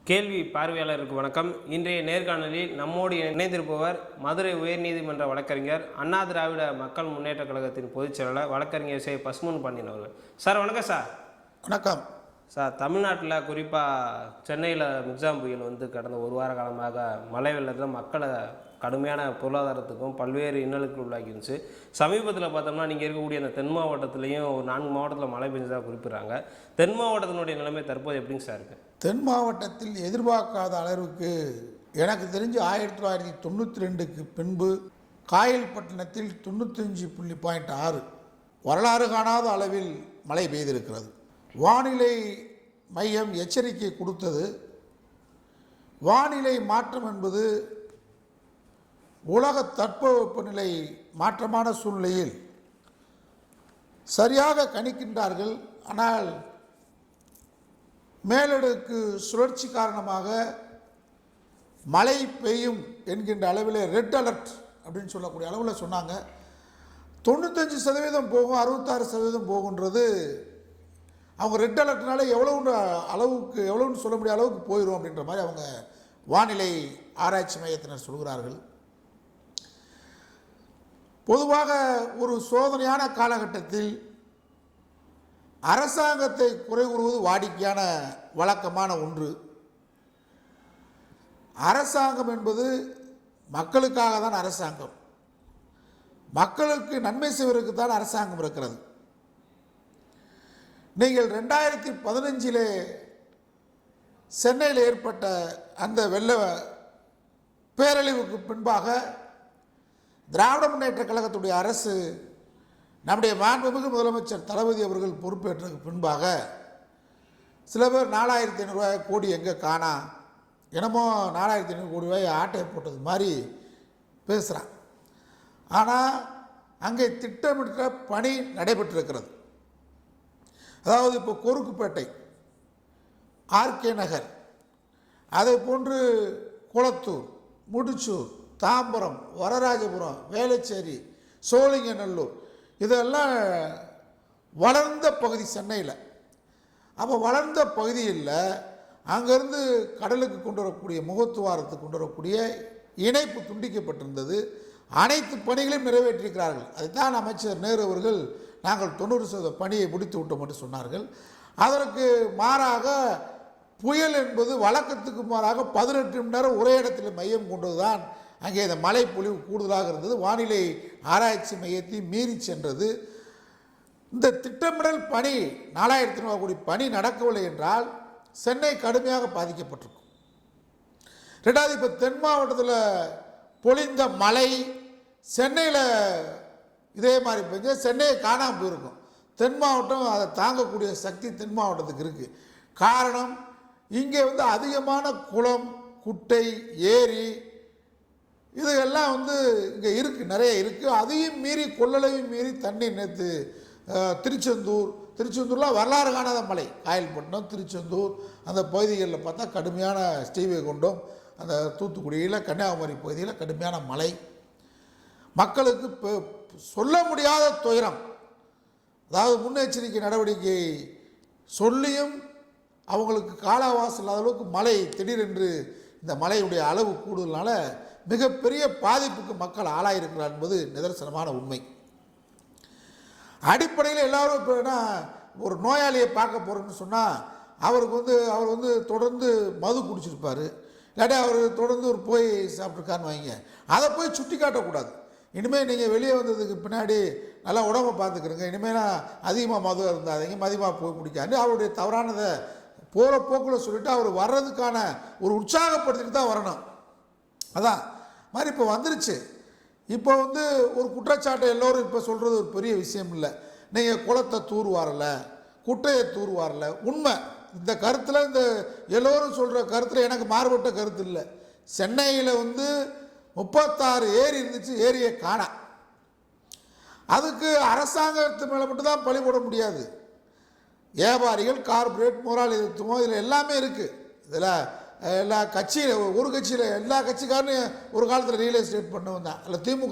கேள்வி பார்வையாளருக்கு வணக்கம். இன்றைய நேர்காணலில் நம்மோடு இணைந்திருப்பவர் மதுரை உயர்நீதிமன்ற வழக்கறிஞர், அண்ணா திராவிட மக்கள் முன்னேற்ற கழகத்தின் பொதுச் செயலாளர் வழக்கறிஞர் சே. பசுமன் பாண்டியன் அவர்கள். சார் வணக்கம் சார். வணக்கம் சார், தமிழ்நாட்டில் குறிப்பாக சென்னையில் மிக்ஜாம் புயல் கடந்த ஒரு வார காலமாக மழை வெள்ளத்தில் மக்களை கடுமையான பொருளாதாரத்துக்கும் பல்வேறு இன்னலுக்கு உள்ளாக்கிருந்துச்சு. சமீபத்தில் பார்த்தோம்னா நீங்கள் இருக்கக்கூடிய அந்த தென் மாவட்டத்துலேயும் ஒரு 4 மாவட்டத்தில் மழை பெஞ்சதாக குறிப்பிட்றாங்க. தென் மாவட்டத்தினுடைய நிலைமை தற்போது எப்படிங்க சார் இருக்குது? தென் மாவட்டத்தில் எதிர்பார்க்காத அளவிற்கு எனக்கு தெரிஞ்சு 1992க்கு பின்பு காயல்பட்டினத்தில் 95.6 வரலாறு காணாத அளவில் மழை பெய்திருக்கிறது. வானிலை மையம் எச்சரிக்கை கொடுத்தது. வானிலை மாற்றம் என்பது உலக தட்பவெப்பநிலை மாற்றமான சூழ்நிலையில் சரியாக கணிக்கின்றார்கள். ஆனால் மேலடுக்கு சுழற்சி காரணமாக மழை பெய்யும் என்கின்ற அளவில் ரெட் அலர்ட் அப்படின்னு சொல்லக்கூடிய அளவில் சொன்னாங்க. 95% போகும், 66% போகுன்றது அவங்க ரெட் அலர்ட்னால எவ்வளவுன்னு சொல்ல முடியாத அளவுக்கு போயிடும் அப்படின்ற மாதிரி அவங்க வானிலை ஆராய்ச்சி மையத்தினர் சொல்கிறார்கள். பொதுவாக ஒரு சோதனையான காலகட்டத்தில் அரசாங்கத்தை குறை கூறுவது வாடிக்கையான வழக்கமான ஒன்று. அரசாங்கம் என்பது மக்களுக்காக தான் அரசாங்கம், மக்களுக்கு நன்மை செய்வதற்கு தான் அரசாங்கம் இருக்கிறது. நீங்கள் 2015 சென்னையில் ஏற்பட்ட அந்த வெள்ள பேரழிவுக்கு பின்பாக திராவிட முன்னேற்ற கழகத்துடைய அரசு, நம்முடைய மாண்புமிகு முதலமைச்சர் தளபதி அவர்கள் பொறுப்பேற்றதுக்கு பின்பாக சில பேர் 4500 கோடி எங்கே காணா, என்னமோ 4500 கோடி ரூபாய் ஆட்டை போட்டது மாதிரி பேசுகிறான். ஆனால் அங்கே திட்டமிட்ட பணி நடைபெற்றிருக்கிறது. அதாவது இப்போ கொருக்குப்பேட்டை, ஆர்கே நகர், அதை போன்று குளத்தூர், முடிச்சூர், தாம்பரம், வரராஜபுரம், வேளச்சேரி, சோழிங்கநல்லூர், இதெல்லாம் வளர்ந்த பகுதி சென்னையில். அப்போ வளர்ந்த பகுதியில் அங்கேருந்து கடலுக்கு கொண்டு வரக்கூடிய முகத்துவாரத்துக்கு கொண்டு வரக்கூடிய இணைப்பு துண்டிக்கப்பட்டிருந்தது. அனைத்து பணிகளையும் நிறைவேற்றியிருக்கிறார்கள். அதைத்தான் அமைச்சர் நேரு அவர்கள் நாங்கள் 90% பணியை முடித்து விட்டோம் என்று சொன்னார்கள். அதற்கு மாறாக புயல் என்பது வழக்கத்துக்கு மாறாக 18 மணி நேரம் ஒரே இடத்தில் மையம் கொண்டதுதான் அங்கே இந்த மழை பொழிவு கூடுதலாக இருந்தது. வானிலை ஆராய்ச்சி மையத்தை மீறி சென்றது. இந்த திட்டமிடல் பணி 4000 கோடி பணி நடக்கவில்லை என்றால் சென்னை கடுமையாக பாதிக்கப்பட்டிருக்கும். ரெண்டாவது, இப்போ தென் மாவட்டத்தில் பொழிந்த மழை சென்னையில் இதே மாதிரி பெஞ்ச சென்னையை காணாமல் போயிருக்கும். தென் மாவட்டம் அதை தாங்கக்கூடிய சக்தி தென் மாவட்டத்துக்கு இருக்குது. காரணம், இங்கே அதிகமான குளம், குட்டை, ஏரி இதெல்லாம் இங்கே இருக்குது, நிறைய இருக்குது. அதையும் மீறி கொள்ளளவையும் மீறி தண்ணீர் நேற்று திருச்செந்தூர்லாம் வரலாறு காணாத மழை. காயல்பட்டினம், திருச்செந்தூர் அந்த பகுதிகளில் பார்த்தா கடுமையான ஸ்ரீவைகுண்டம், அந்த தூத்துக்குடியில், கன்னியாகுமரி பகுதியில் கடுமையான மழை. மக்களுக்கு சொல்ல முடியாத துயரம். அதாவது முன்னெச்சரிக்கை நடவடிக்கை சொல்லியும் அவங்களுக்கு காலவாசல் இல்லாத அளவுக்கு மழை திடீரென்று இந்த மழையுடைய அளவு கூடுதலான மிகப்பெரிய பாதிப்புக்கு மக்கள் ஆளாயிருக்கிறார் என்பது நிதர்சனமான உண்மை. அடிப்படையில் எல்லாரும் இப்போ என்ன, ஒரு நோயாளியை பார்க்க போகிறோன்னு சொன்னால் அவர் தொடர்ந்து மது குடிச்சிருப்பார், இல்லாட்டி அவர் தொடர்ந்து ஒரு போய் சாப்பிட்ருக்காருன்னு வைங்க. அதை போய் சுட்டி காட்டக்கூடாது. இனிமேல் நீங்கள் வெளியே வந்ததுக்கு பின்னாடி நல்லா உடம்பை பார்த்துக்கிறங்க, இனிமேல் அதிகமாக மது இருந்தாதீங்க, மதியமாக போய் குடிக்காது அவருடைய தவறானதை போகிற போக்கில் சொல்லிவிட்டு அவர் வர்றதுக்கான ஒரு உற்சாகப்படுத்திட்டு தான் வரணும். அதான் மாதிரி இப்போ வந்துருச்சு. இப்போ ஒரு குற்றச்சாட்டை எல்லோரும் இப்போ சொல்கிறது ஒரு பெரிய விஷயம் இல்லை. நீங்கள் குளத்தை தூர் வாரல, குட்டையை தூர் வாரல. உண்மை, இந்த கருத்தில் இந்த எல்லோரும் சொல்கிற கருத்தில் எனக்கு மாறுபட்ட கருத்து இல்லை. சென்னையில் 36 ஏரி இருந்துச்சு, ஏரியை காணா. அதுக்கு அரசாங்கத்து மேலே மட்டும்தான் பழி போட முடியாது. வியாபாரிகள், கார்பரேட், முதலாளித்துவம் இதில் எல்லாமே இருக்குது. இதில் எல்லா கட்சியில், ஒரு கட்சியில் எல்லா கட்சிக்காரனையும் ஒரு காலத்தில் ரியல் எஸ்டேட் பண்ண வந்தான். இல்லை திமுக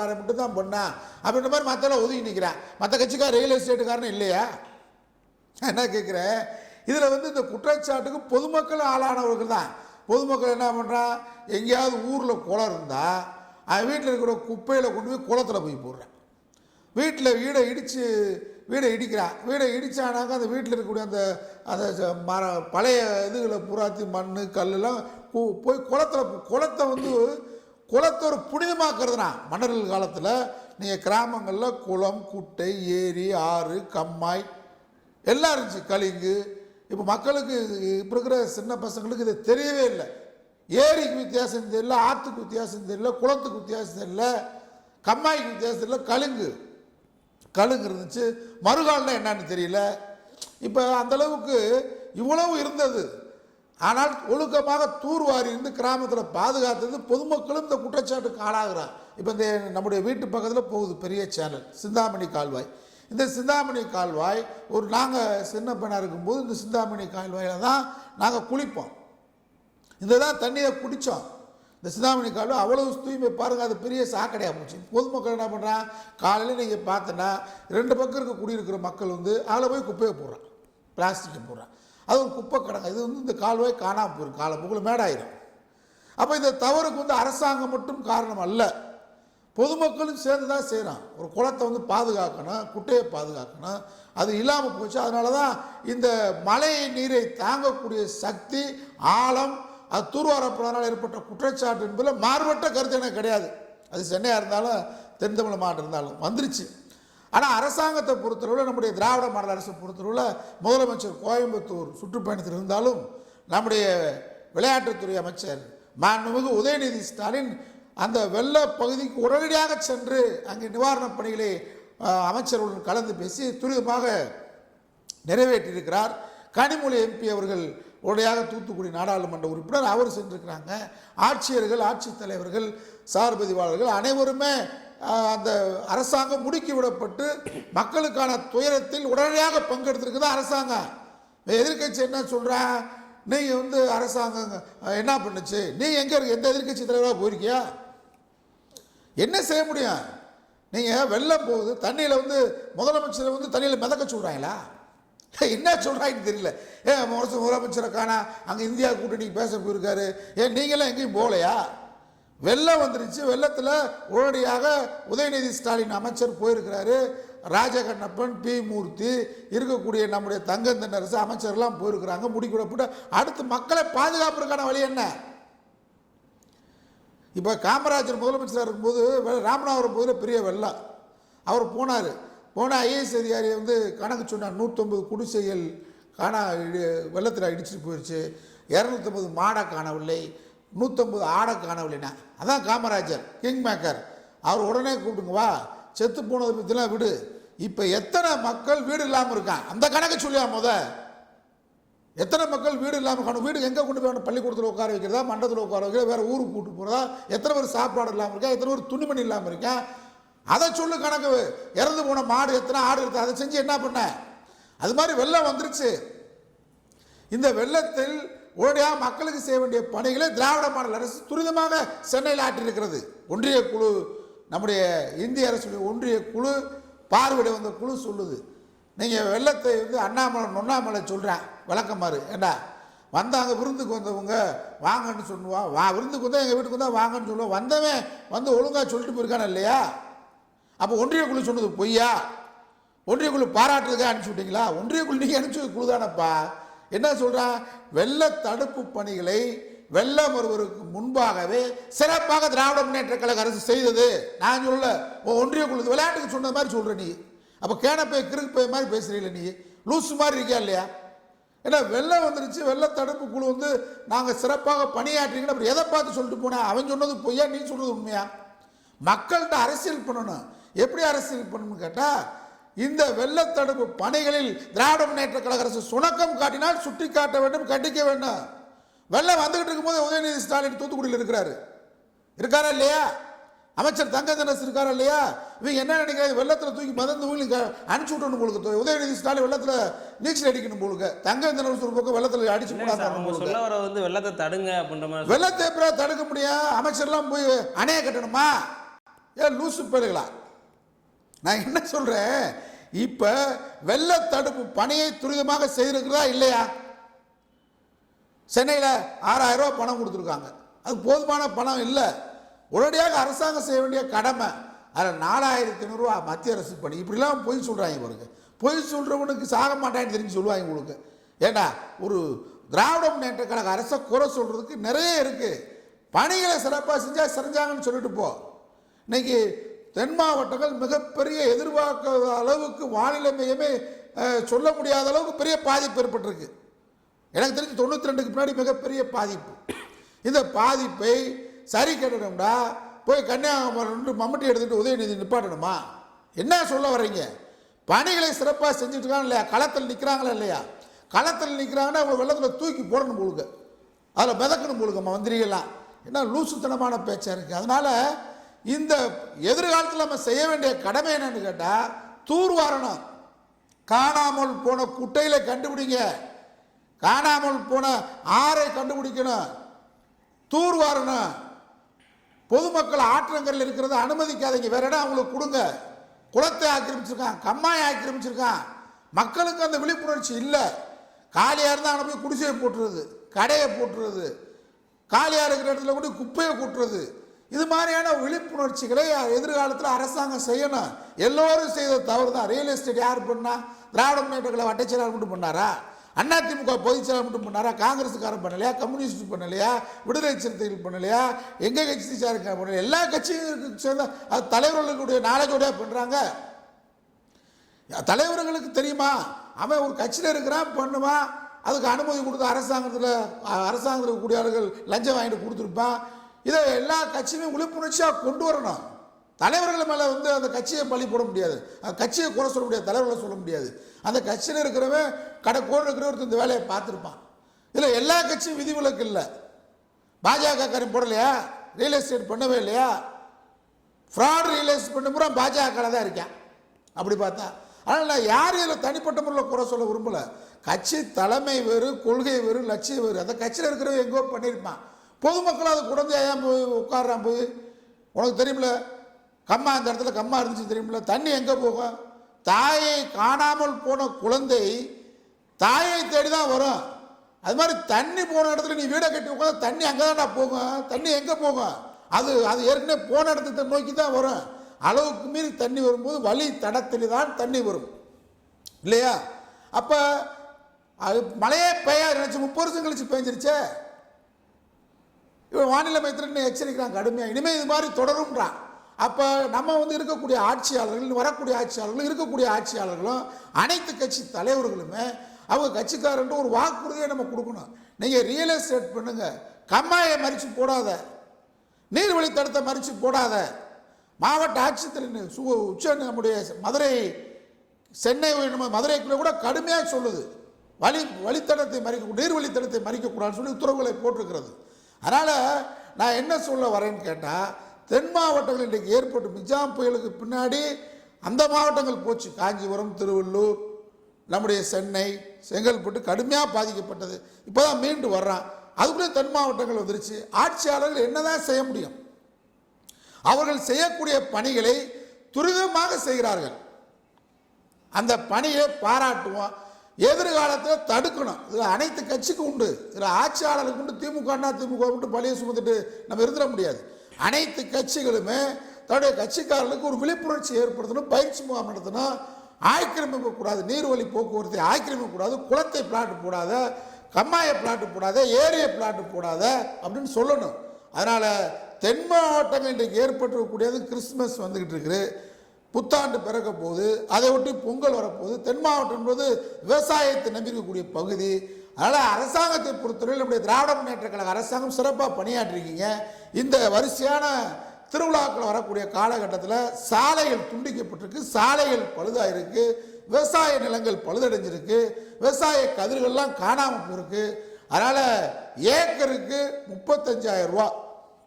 காரன் மட்டும் தான் பண்ணான் அப்படின்ற மாதிரி மற்றெல்லாம் ஒதுங்கி நிற்கிறேன். மற்ற கட்சிக்கார ரியல் எஸ்டேட்டுக்காரனே இல்லையா? என்ன கேட்குறேன், இதில் வந்து இந்த குற்றச்சாட்டுக்கு பொதுமக்கள் ஆளானவர்கள் தான். பொதுமக்கள் என்ன பண்ணுறான், எங்கேயாவது ஊரில் குளம் இருந்தால் அவன் வீட்டில் இருக்கிற குப்பையில் கொண்டு போய் குளத்தில் போய் போடுறான். வீட்டில் வீடை இடிக்கிறான். வீடை இடித்தானாக்கா அந்த வீட்டில் இருக்கக்கூடிய அந்த அந்த பழைய இதுகளை புறாத்தி மண் கல்லுலாம் போய் குளத்தை ஒரு புனிதமாக்குறதுனா. மன்னர்கள் காலத்தில் நீங்கள் கிராமங்களில் குளம், குட்டை, ஏரி, ஆறு, கம்மாய் எல்லாம் இருந்துச்சு, கலிங்கு. இப்போ மக்களுக்கு இப்போ இருக்கிற சின்ன பசங்களுக்கு இது தெரியவே இல்லை. ஏரிக்கு வித்தியாசம் தெரியல, ஆற்றுக்கு வித்தியாசம் தெரியல, குளத்துக்கு வித்தியாசம் தெரியல, கம்மாய்க்கு வித்தியாசம் தெரியல. கழுங்கு இருந்துச்சு. மறுகால்னா என்னன்னு தெரியல. இப்போ அந்தளவுக்கு இவ்வளவு இருந்தது. ஆனால் ஒழுக்கமாக தூர்வாரி இருந்து கிராமத்தில் பாதுகாத்தது பொதுமக்களும் இந்த குற்றச்சாட்டுக்கு ஆளாகிறார். இப்போ இந்த நம்முடைய வீட்டு பக்கத்தில் போகுது பெரிய சேனல் சிந்தாமணி கால்வாய். இந்த சிந்தாமணி கால்வாய் நாங்கள் சின்ன பையனாக இருக்கும்போது இந்த சிந்தாமணி கால்வாயில் தான் நாங்கள் குளிப்போம். இந்த தான் தண்ணியை குடித்தோம். இந்த சிந்தாமணி கால்வாய் அவ்வளவு தூய்மை பாருங்கள். அது பெரிய சாக்கடையாக போச்சு. பொதுமக்கள் என்ன பண்ணுறான், காலையில் நீங்கள் பார்த்தோன்னா 2 பக்கம் இருக்க குடியிருக்கிற மக்கள் வந்து அதில் போய் குப்பையை போடுறான், பிளாஸ்டிக்கை போடுறான். அது ஒரு குப்பை கிடங்க. இது வந்து இந்த கால்வாய் காணாமல் போயிடும், காலப்போக்கில் மேடாயிடும். அப்போ இந்த தவறுக்கு வந்து அரசாங்கம் மட்டும் காரணம் அல்ல, பொதுமக்களும் சேர்ந்து தான் செய்கிறான். ஒரு குளத்தை வந்து பாதுகாக்கணும், குட்டையை பாதுகாக்கணும். அது இல்லாமல் போச்சு. அதனால தான் இந்த மழை நீரை தாங்கக்கூடிய சக்தி, ஆழம் அது தூர்வாரப்படாதனால் ஏற்பட்ட குற்றச்சாட்டு என்பதில் மாறுபட்ட கருத்து எனக்கு கிடையாது. அது சென்னையாக இருந்தாலும் தென் தமிழ் மாவட்டம் இருந்தாலும் வந்துருச்சு. ஆனால் அரசாங்கத்தை பொறுத்தளவில், நம்முடைய திராவிட மாடல் அரசை பொறுத்தளவில் முதலமைச்சர் கோயம்புத்தூர் சுற்றுப்பயணத்தில் இருந்தாலும் நம்முடைய விளையாட்டுத்துறை அமைச்சர் மாண்புமிகு உதயநிதி ஸ்டாலின் அந்த வெள்ள பகுதிக்கு உடனடியாக சென்று அங்கே நிவாரணப் பணிகளை அமைச்சர்களுடன் கலந்து பேசி துரிதமாக நிறைவேற்றியிருக்கிறார். கனிமொழி எம்பி அவர்கள் உடனடியாக தூத்துக்குடி நாடாளுமன்ற உறுப்பினர் அவர் சென்றிருக்கிறாங்க. ஆட்சியர்கள், ஆட்சித்தலைவர்கள், சார்பதிவாளர்கள் அனைவருமே அந்த அரசாங்கம் முடுக்கி விடப்பட்டு மக்களுக்கான துயரத்தில் உடனடியாக பங்கெடுத்திருக்குது அரசாங்கம். எதிர்கட்சி என்ன சொல்கிறேன், நீங்கள் வந்து அரசாங்கம் என்ன பண்ணுச்சு, நீங்கள் எங்கே எந்த எதிர்கட்சி தலைவராக போயிருக்கியா, என்ன செய்ய முடியும்? நீங்கள் வெள்ளம் போகுது, தண்ணியில் வந்து முதலமைச்சரை வந்து தண்ணியில் மிதக்க சொல்கிறாங்களா, என்ன சொல்கிறாங்கன்னு தெரியல. முதலமைச்சரை காணா அங்கே இந்தியா கூட்டணிக்கு பேச போயிருக்காரு. நீங்களாம் எங்கேயும் போகலையா? வெள்ளம் வந்துருச்சு. வெள்ளத்தில் உடனடியாக உதயநிதி ஸ்டாலின் அமைச்சர் போயிருக்கிறாரு. ராஜகண்ணப்பன், பி மூர்த்தி இருக்கக்கூடிய நம்முடைய தங்கந்தனரசு அமைச்சர்லாம் போயிருக்கிறாங்க. முடிக்கூடப்பட்டு அடுத்து மக்களை பாதுகாப்புக்கான வழி என்ன? இப்போ காமராஜர் முதலமைச்சராக இருக்கும்போது ராமநாதபுரம் பகுதியில் பெரிய வெள்ளம். அவர் போனார். ஐஏஎஸ் அதிகாரியை வந்து கணக்கு சொன்னார். 150 குடிசைகள் வெள்ளத்தில் இடிச்சிட்டு போயிடுச்சு, 250 மாடை காணவில்லை, 150 ஆடை காணவில்லைன்னா. அதான் காமராஜர் கிங் மேக்கர். அவர் உடனே கூப்பிடுங்க, வா செத்து போனதை பற்றிலாம் விடு, இப்போ எத்தனை மக்கள் வீடு இல்லாமல் இருக்கான் அந்த கணக்கு சொல்லியா? எத்தனை மக்கள் வீடு இல்லாமல் காணும்? வீடு எங்கே கொண்டு போய் பள்ளிக்கூடத்தில் உட்கார வைக்கிறதா, மண்டபத்தில் உட்கார வைக்கிறதா, வேறு ஊருக்கு கூட்டு போகிறதா, எத்தனை பேர் சாப்பாடு இல்லாமல் இருக்கா, எத்தனை பேர் துணிமணி இல்லாமல் இருக்கேன், அதை சொல்லு கணக்கு. இறந்து போன மாடு எத்தனை, ஆடு இருக்குது, அதை செஞ்சு என்ன பண்ண? அது மாதிரி வெள்ளம் வந்துருச்சு. இந்த வெள்ளத்தில் உடனடியாக மக்களுக்கு செய்ய வேண்டிய பணிகளை திராவிட மாடல் அரசு துரிதமாக சென்னையில் ஆற்றியிருக்கிறது. ஒன்றிய குழு, நம்முடைய இந்திய அரசுடைய ஒன்றிய குழு பார்வையிட வந்த குழு சொல்லுது, நீங்கள் வெள்ளத்தை வந்து நொண்ணாமலை சொல்கிறேன் விளக்கமாறு. ஏண்டா வந்தாங்க விருந்துக்கு வந்தவங்க வாங்கன்னு சொல்லுவான், விருந்துக்கு வந்தால் எங்கள் வீட்டுக்கு வந்தால் வாங்கன்னு சொல்லுவான், வந்தவன் வந்து ஒழுங்காக சொல்லிட்டு போயிருக்கானே இல்லையா? அப்போ ஒன்றிய குழு சொன்னது பொய்யா? ஒன்றிய குழு பாராட்டுறதுக்காக அனுப்பிச்சி விட்டீங்களா? ஒன்றிய குழு நீங்கள் அனுப்பிச்சது குழு தானப்பா. என்ன சொல்கிறான், வெள்ள தடுப்பு பணிகளை வெள்ளம் வருவதற்கு முன்பாகவே சிறப்பாக திராவிட முன்னேற்ற கழக அரசு செய்தது. நான் சொல்லல, ஒன்றிய குழு விளையாட்டுக்கு சொன்ன மாதிரி சொல்கிற நீ. அப்போ கேனப்பை கிறுக்கு பை மாதிரி பேசுறீங்கள, நீ லூசு மாதிரி இருக்கியா இல்லையா? ஏன்னா வெள்ளம் வந்துருச்சு, வெள்ள தடுப்பு குழு வந்து நாங்கள் சிறப்பாக பணியாற்றிங்கன்னு அப்புறம் எதை பார்த்து சொல்லிட்டு போனேன்? அவன் சொன்னது பொய்யா, நீ சொல்கிறது உண்மையா? மக்கள்கிட்ட அரசியல் பண்ணணும். எப்படி அரசியல் பண்ணணும்னு கேட்டால், இந்த வெள்ள தடுப்பு பணிகளில் திராவிட முன்னேற்ற கழக அரசு சுணக்கம் காட்டினால் சுட்டி காட்ட வேண்டும், கண்டிக்க வேண்டும். வெள்ளம் வந்துகிட்டு இருக்கும்போது உதயநிதி ஸ்டாலின் தூத்துக்குடியில் இருக்காரா இல்லையா? அமைச்சர் தங்கதனஸ் இருக்காரா இல்லையா? இவங்க என்ன நினைக்கிறாங்க, வெள்ளத்தில் தூக்கி மதந்து உங்களுக்கு அனுப்பிச்சு விட்டணும். உங்களுக்கு உதயநிதி ஸ்டாலின் வெள்ளத்தில் நீச்சல் அடிக்கணும். உங்களுக்கு தங்கதனஸ் ஒரு பக்கம் வெள்ளத்தில் அடிச்சு போடாது, வெள்ளத்தை தடுங்க அப்படின்ற மாதிரி. வெள்ளத்தை எப்படா தடுக்க முடியும்? அமைச்சர்லாம் போய் அணைய கட்டணுமா? ஏன் லூசு பேருங்களா? நான் என்ன சொல்கிறேன், இப்போ வெள்ள தடுப்பு பணியை துரிதமாக செய்திருக்கிறதா இல்லையா? சென்னையில் 6000 ரூபா பணம் கொடுத்துருக்காங்க. அது போதுமான பணம் இல்லை. உடனடியாக அரசாங்கம் செய்ய வேண்டிய கடமை. அதில் 4500 ரூபா மத்திய அரசு பணி. இப்படிலாம் பொய் சொல்கிறாங்க பாருங்க. பொய் சொல்கிறவனுக்கு சாக மாட்டான்னு தெரிஞ்சு சொல்லுவாங்க உங்களுக்கு. ஏண்டா ஒரு திராவிட முன்னேற்ற கழக அரசை குறை சொல்கிறதுக்கு நிறைய இருக்குது. பணிகளை சிறப்பாக செஞ்சாங்கன்னு சொல்லிட்டு போ. இன்னைக்கு தென் மாவட்டங்கள் மிகப்பெரிய எதிர்பார்க்காத அளவுக்கு வானிலை மையமே சொல்ல முடியாத அளவுக்கு பெரிய பாதிப்பு ஏற்பட்டிருக்கு. எனக்கு தெரிஞ்சு 92க்கு முன்னாடி மிகப்பெரிய பாதிப்பு. இந்த பாதிப்பை சரி கட்டணும்டா போய் கன்னியாகுமரி மம்முட்டி எடுத்துகிட்டு உதயநிதி நிப்பாட்டணுமா? என்ன சொல்ல வர்றீங்க? பணிகளை சிறப்பாக செஞ்சுட்டு இருக்காங்க இல்லையா? களத்தில் நிற்கிறாங்களா இல்லையா? களத்தில் நிற்கிறாங்கன்னா அவங்க வெள்ளத்தில் தூக்கி போடணும் போலுங்க, அதில் மிதக்கணும் போலுங்க மந்திரிகள்லாம். என்ன லூசுத்தனமான பேச்சாக இருக்குது. அதனால் இந்த எதிர்காலத்தில் நம்ம செய்ய வேண்டிய கடமை என்னன்னு கேட்டால் தூர்வாரணும். காணாமல் போன குட்டையில் கண்டுபிடிங்க, காணாமல் போன ஆறை கண்டுபிடிக்கணும், தூர்வாரணும். பொதுமக்கள் ஆற்றங்கரையில் இருக்கிறத அனுமதிக்காதீங்க, வேற இடம் அவங்களுக்கு கொடுங்க. குளத்தை ஆக்கிரமிச்சிருக்கான், கம்மாயை ஆக்கிரமிச்சிருக்கான். மக்களுக்கு அந்த விழிப்புணர்ச்சி இல்லை. காலியாக இருந்தால் அங்கே போய் குடிசையை போட்டுறது, கடையை போட்டுறது, காலியாக இருக்கிற இடத்துல கூட குப்பையை கூட்டுறது. இது மாதிரியான விழிப்புணர்ச்சிகளை எதிர்காலத்தில் அரசாங்கம் செய்யணும். எல்லோரும் செய்த தவறு தான். ரியல் எஸ்டேட் யார் பண்ணா? திராவிட முன்னேற்ற கழக வட்டச்செயலாளர் மட்டும் பண்ணாரா? அதிமுக பொதுச் செயலாளர் மட்டும் பண்ணாரா? காங்கிரஸுக்காரன் பண்ணலையா? கம்யூனிஸ்ட் பண்ணலையா? விடுதலை சிறுத்தைகள் பண்ணலையா? எங்க கட்சி சாருக்கார பண்ணலையா? எல்லா கட்சியும் சேர்ந்த அது தலைவர்களுடைய நாலேஜோட பண்ணுறாங்க. தலைவர்களுக்கு தெரியுமா? அவன் ஒரு கட்சியில் இருக்கிறான், பண்ணுவான், அதுக்கு அனுமதி கொடுத்து அரசாங்கத்தில் கூடிய ஆளுகள் லஞ்சம் வாங்கிட்டு கொடுத்துருப்பான். இதை எல்லா கட்சியுமே விழிப்புணர்ச்சியாக கொண்டு வரணும். தலைவர்கள் மேலே அந்த கட்சியை பழி போட முடியாது, அந்த கட்சியை குறை சொல்ல முடியாது, தலைவர்களை சொல்ல முடியாது. அந்த கட்சியில் இருக்கிறவன் கடைக்கோடு இருக்கிறவருக்கு இந்த வேலையை பார்த்துருப்பான். இதில் எல்லா கட்சியும் விதிவிலக்கு இல்லை. பாஜக காரன் போடலையா? ரியல் எஸ்டேட் பண்ணவே இல்லையா? ஃப்ராட் ரியல் எஸ்டேட் பண்ண பூரா பாஜக தான் இருக்கேன் அப்படி பார்த்தா. அதனால் நான் யாரும் இதில் தனிப்பட்ட முறையில் குறை சொல்ல விரும்பலை. கட்சி தலைமை வேறு, கொள்கை வேறு, லட்சியம் வேறு. அந்த கட்சியில் இருக்கிறவங்க எங்கோ பண்ணியிருப்பான். பொதுமக்கள் அது குழந்தை ஏன் போய் உட்காடுறான்? போய் உனக்கு தெரியுமில்ல, கம்மா அந்த இடத்துல கம்மா இருந்துச்சு தெரியுமில்ல, தண்ணி எங்கே போகும்? தாயை காணாமல் போன குழந்தை தாயை தேடி தான் வரும். அது மாதிரி தண்ணி போன இடத்துல நீ வீடை கட்டி உட்காந்து தண்ணி அங்கே தான்டா போகும். தண்ணி எங்கே போகும்? அது ஏற்கனவே போன இடத்தை நோக்கி தான் வரும். அளவுக்கு மீறி தண்ணி வரும்போது வழி தடத்தில் தான் தண்ணி வரும் இல்லையா? அப்போ அது மழையே பெய்யாது நினச்சி 30 வருஷம் கழிச்சு பெஞ்சிருச்சே. இவன் வானிலை மையத்தில் எச்சரிக்கிறான் கடுமையாக, இனிமேல் இது மாதிரி தொடரும்ன்றான். அப்போ நம்ம இருக்கக்கூடிய ஆட்சியாளர்கள், வரக்கூடிய ஆட்சியாளர்களும், இருக்கக்கூடிய ஆட்சியாளர்களும், அனைத்து கட்சி தலைவர்களுமே அவங்க கட்சிக்காரன்ட்டு ஒரு வாக்குறுதியை நம்ம கொடுக்கணும். நீங்கள் ரியல் எஸ்டேட் பண்ணுங்க, கம்மாயை மறித்து போடாத, நீர்வழி தடத்தை மறித்து போடாத. மாவட்ட ஆட்சித்தலைவர் நம்முடைய மதுரை, சென்னை, மதுரைக்குள்ளே கூட கடுமையாக சொல்லுது, வழித்தடத்தை மறிக்க, நீர்வழித்தடத்தை மறிக்கக்கூடாதுன்னு சொல்லி உத்தரவுகளை போட்டிருக்கிறது. அதனால் நான் என்ன சொல்ல வரேன்னு கேட்டால், தென் மாவட்டங்கள் இன்றைக்கு ஏற்பட்டு மிக்ஜாம் புயலுக்கு பின்னாடி அந்த மாவட்டங்கள் போச்சு. காஞ்சிபுரம், திருவள்ளூர், நம்முடைய சென்னை, செங்கல்பட்டு கடுமையாக பாதிக்கப்பட்டது. இப்போ தான் மீண்டு வர்றான். அதுக்குள்ளே தென் மாவட்டங்கள் வந்துருச்சு. ஆட்சியாளர்கள் என்ன தான் செய்ய முடியும்? அவர்கள் செய்யக்கூடிய பணிகளை துரிதமாக செய்கிறார்கள். அந்த பணியை பாராட்டுவோம். எதிர்காலத்தில் தடுக்கணும். இதில் அனைத்து கட்சிக்கும் உண்டு, இதில் ஆட்சியாளருக்கு உண்டு. திமுக மட்டும் பழியை சுமந்துட்டு நம்ம இருந்துட முடியாது. அனைத்து கட்சிகளுமே தன்னுடைய கட்சிக்காரர்களுக்கு ஒரு விழிப்புணர்ச்சி ஏற்படுத்தணும், பயிற்சி முகாம் நடத்தணும். ஆக்கிரமிக்கக்கூடாது, நீர்வழி போக்குவரத்தை ஆக்கிரமிக்கக்கூடாது, குளத்தை பிளாட்டு போடாத, கம்மாய பிளாட்டு போடாத, ஏரிய பிளாட்டு போடாத அப்படின்னு சொல்லணும். அதனால் தென் மாவட்டங்கள் இன்றைக்கு ஏற்பட்டிருக்கக்கூடியது கிறிஸ்துமஸ் வந்துக்கிட்டு இருக்குது, புத்தாண்டு பிறக்க போகுது, அதை ஒட்டி பொங்கல் வரப்போகுது. தென் மாவட்டம் என்பது விவசாயத்தை நம்பியிருக்கக்கூடிய பகுதி. அதனால் அரசாங்கத்தை பொறுத்தவரையில் நம்முடைய திராவிட முன்னேற்ற கழக அரசாங்கம் சிறப்பாக பணியாற்றிருக்கீங்க. இந்த வரிசையான திருவிழாக்கள் வரக்கூடிய காலகட்டத்தில் சாலைகள் துண்டிக்கப்பட்டிருக்கு, சாலைகள் பழுதாயிருக்கு, விவசாய நிலங்கள் பழுதடைஞ்சிருக்கு, விவசாய கதிர்கள்லாம் காணாமல் போயிருக்கு. அதனால் ஏக்கருக்கு 35,000 ரூபா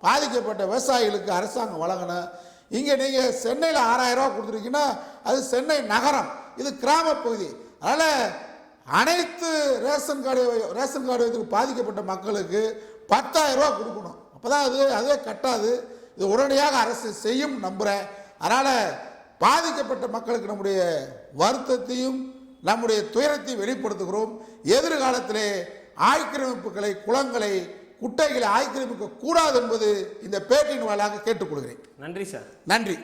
பாதிக்கப்பட்ட விவசாயிகளுக்கு அரசாங்கம் வழங்கணும். இங்கே நீங்கள் சென்னையில் 6,000 ரூபா கொடுத்துருக்கீங்கன்னா அது சென்னை நகரம், இது கிராம பகுதி. அதனால் அனைத்து ரேஷன் கார்டு வைத்து பாதிக்கப்பட்ட மக்களுக்கு 10,000 ரூபா கொடுக்கணும். அப்போ தான் அதுவே கட்டாது. இது உடனடியாக அரசு செய்யும் நம்புகிறேன். அதனால் பாதிக்கப்பட்ட மக்களுக்கு நம்முடைய வருத்தத்தையும் நம்முடைய துயரத்தையும் வெளிப்படுத்துகிறோம். எதிர்காலத்திலே ஆக்கிரமிப்புகளை, குளங்களை, குட்டைகளை ஆக்கிரமிக்க கூடாது என்பது இந்த பேட்டியின் வாயிலாக கேட்டுக்கொள்கிறேன். நன்றி சார். நன்றி.